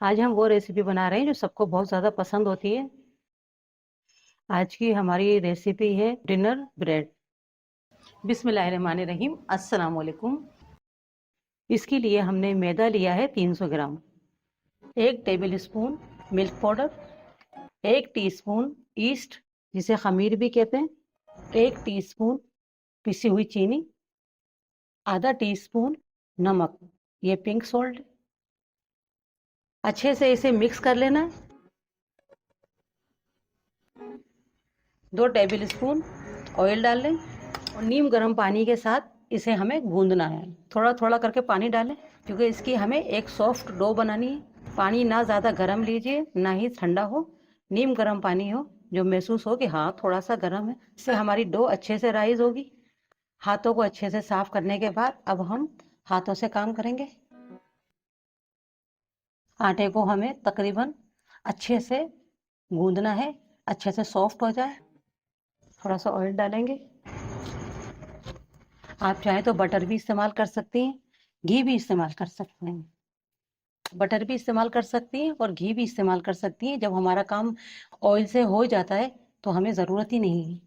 आज हम वो रेसिपी बना रहे हैं जो सबको बहुत ज़्यादा पसंद होती है। आज की हमारी रेसिपी है डिनर ब्रेड। बिस्मिल्लाहिर्रहमानिर्रहीम, अस्सलाम वालेकुम। इसके लिए हमने मैदा लिया है 300 ग्राम, 1 table spoon milk powder, 1 teaspoon east जिसे खमीर भी कहते हैं, 1 टीस्पून पिसी हुई चीनी, आधा टीस्पून नमक, ये पिंक सॉल्ट। अच्छे से इसे मिक्स कर लेना है। 2 टेबल स्पून ऑयल डाल लें और नीम गर्म पानी के साथ इसे हमें गूंदना है। थोड़ा थोड़ा करके पानी डालें क्योंकि इसकी हमें एक सॉफ्ट डो बनानी है। पानी ना ज़्यादा गर्म लीजिए ना ही ठंडा हो, नीम गर्म पानी हो जो महसूस हो कि हाँ थोड़ा सा गर्म है। इससे हमारी डो अच्छे से राइज होगी। हाथों को अच्छे से साफ करने के बाद अब हम हाथों से काम करेंगे। आटे को हमें तकरीबन अच्छे से गूंदना है, अच्छे से सॉफ्ट हो जाए। थोड़ा सा ऑयल डालेंगे। आप चाहें तो बटर भी इस्तेमाल कर सकती हैं, घी भी इस्तेमाल कर सकते हैं। बटर भी इस्तेमाल कर सकती हैं और घी भी इस्तेमाल कर सकती हैं। जब हमारा काम ऑयल से हो जाता है तो हमें ज़रूरत ही नहीं है।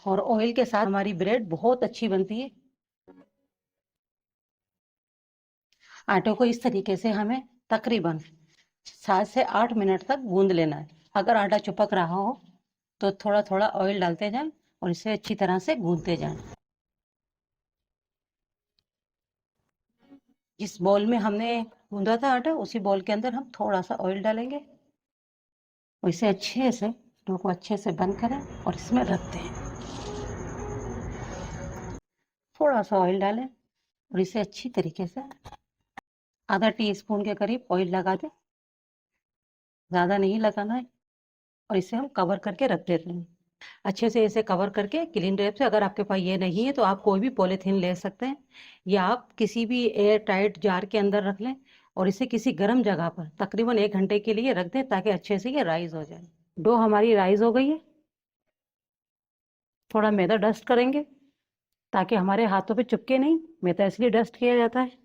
और ऑयल के साथ हमारी ब्रेड बहुत अच्छी बनती है। आटे को इस तरीके से हमें तकरीबन 7 से 8 मिनट तक गूंद लेना है। अगर आटा चिपक रहा हो तो थोड़ा थोड़ा ऑयल डालते जाएं और इसे अच्छी तरह से गूंदते जाएं। जिस बॉल में हमने गूंदा था आटा उसी बॉल के अंदर हम थोड़ा सा ऑयल डालेंगे और इसे अच्छे से डो को अच्छे से बंद करें और इसमें रख दें। थोड़ा सा ऑयल डालें और इसे अच्छी तरीके से आधा टीस्पून के करीब ऑयल लगा दें, ज़्यादा नहीं लगाना है। और इसे हम कवर करके रख देते हैं। अच्छे से इसे कवर करके क्लीन रैप से, अगर आपके पास ये नहीं है तो आप कोई भी पॉलीथीन ले सकते हैं या आप किसी भी एयर टाइट जार के अंदर रख लें और इसे किसी गर्म जगह पर तकरीबन 1 घंटे के लिए रख दें ताकि अच्छे से ये राइज हो जाए। डो हमारी राइज हो गई है। थोड़ा मैदा डस्ट करेंगे ताकि हमारे हाथों पे चिपके नहीं। मैदा इसलिए डस्ट किया जाता है।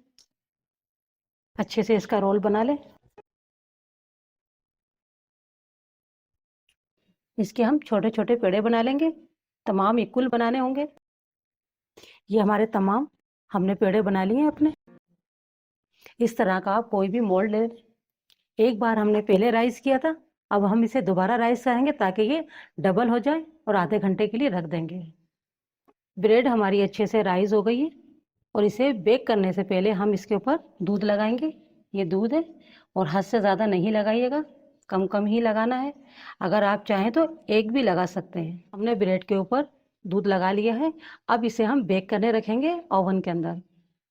अच्छे से इसका रोल बना लें। इसके हम छोटे छोटे पेड़े बना लेंगे। तमाम इक्वल बनाने होंगे। ये हमारे तमाम हमने पेड़े बना लिए हैं अपने। इस तरह का आप कोई भी मोल्ड ले। एक बार हमने पहले राइस किया था, अब हम इसे दोबारा राइस करेंगे ताकि ये डबल हो जाए और आधे घंटे के लिए रख देंगे। ब्रेड हमारी अच्छे से राइस हो गई है और इसे बेक करने से पहले हम इसके ऊपर दूध लगाएंगे। ये दूध है और हद से ज़्यादा नहीं लगाइएगा, कम कम ही लगाना है। अगर आप चाहें तो एक भी लगा सकते हैं। हमने ब्रेड के ऊपर दूध लगा लिया है। अब इसे हम बेक करने रखेंगे ओवन के अंदर।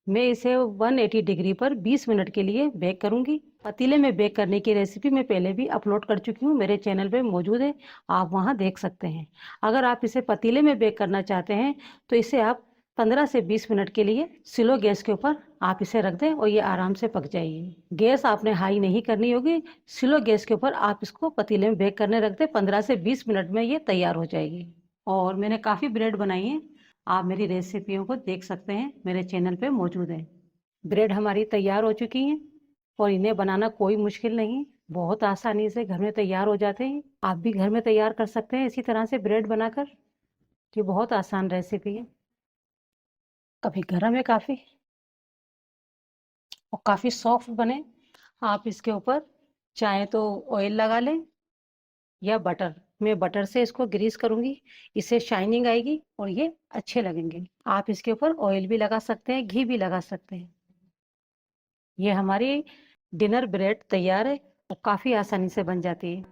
मैं इसे 180 डिग्री पर 20 मिनट के लिए बेक करूंगी। पतीले में बेक करने की रेसिपी मैं पहले भी अपलोड कर चुकी हूँ, मेरे चैनल पे मौजूद है, आप वहाँ देख सकते हैं। अगर आप इसे पतीले में बेक करना चाहते हैं तो इसे आप 15 से 20 मिनट के लिए स्लो गैस के ऊपर आप इसे रख दें और ये आराम से पक जाएगी। गैस आपने हाई नहीं करनी होगी, स्लो गैस के ऊपर आप इसको पतीले में बेक करने रख दें। 15 से 20 मिनट में ये तैयार हो जाएगी। और मैंने काफ़ी ब्रेड बनाई है, आप मेरी रेसिपियों को देख सकते हैं, मेरे चैनल पे मौजूद है। ब्रेड हमारी तैयार हो चुकी हैं और इन्हें बनाना कोई मुश्किल नहीं, बहुत आसानी से घर में तैयार हो जाते हैं। आप भी घर में तैयार कर सकते हैं इसी तरह से ब्रेड बनाकर। ये बहुत आसान रेसिपी है। कभी गर्म है काफ़ी और काफ़ी सॉफ्ट बने। आप इसके ऊपर चाहे तो ऑयल लगा लें या बटर। मैं बटर से इसको ग्रीस करूंगी, इससे शाइनिंग आएगी और ये अच्छे लगेंगे। आप इसके ऊपर ऑयल भी लगा सकते हैं, घी भी लगा सकते हैं। ये हमारी डिनर ब्रेड तैयार है और काफ़ी आसानी से बन जाती है।